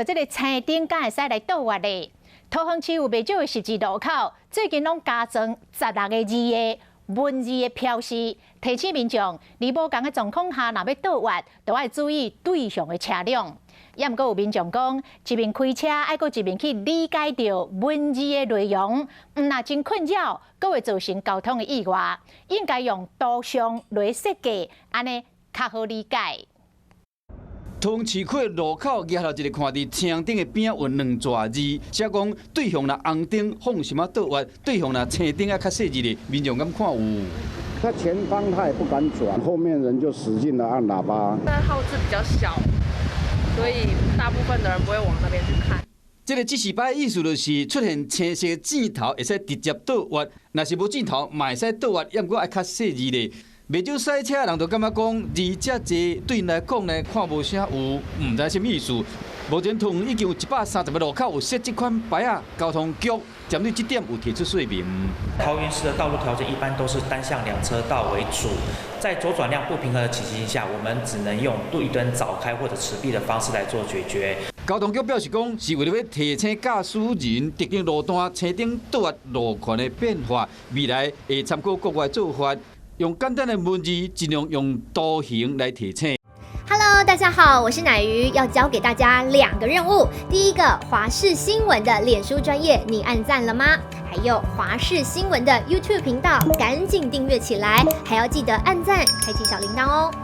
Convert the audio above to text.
这个青灯敢会使来倒滑咧。桃园市有袂少的十字路口，最近拢加装16个字的文字的标示，提醒民众伫无同的状况下，若要倒滑，就要注意对向的车辆。也毋过有民众讲，一面开车，爱搁一面去理解到文字的内容，若真困扰，阁会造成交通的意外。应该用图像来设计，安尼较好理解。桃园市区路口举头一个看伫青灯的边有2逝字，写讲对向若红灯放什么倒滑，对向若青灯啊较细字的，民众敢看有？他前方他也不敢转，后面人就使劲的按喇叭。但号志比较小，所以大部分的人不会往那边去看。这个指示牌意思就是出现青色箭头会使直接倒滑，若是无箭头嘛会使倒滑，也毋过爱较细字的。袂少赛车人就感觉讲字遮济，对因来讲呢看无啥有，毋知什么意思。目前桃园已经有130个路口有设这款牌啊，交通局针对这点有提出说明。桃园市的道路条件一般都是单向2车道为主，在左转量不平衡的情形下，我们只能用绿灯早开或者持币的方式来做解决。交通局表示讲，是为了要提醒驾驶人特定路段车顶倒滑路权的变化，未来会参考国外做法。用简单的文字，尽量用图形来提醒。Hello， 大家好，我是乃瑜，要教给大家2个任务。第一个，华视新闻的脸书专页，你按赞了吗？还有华视新闻的 YouTube 频道，赶紧订阅起来，还要记得按赞，开启小铃铛哦。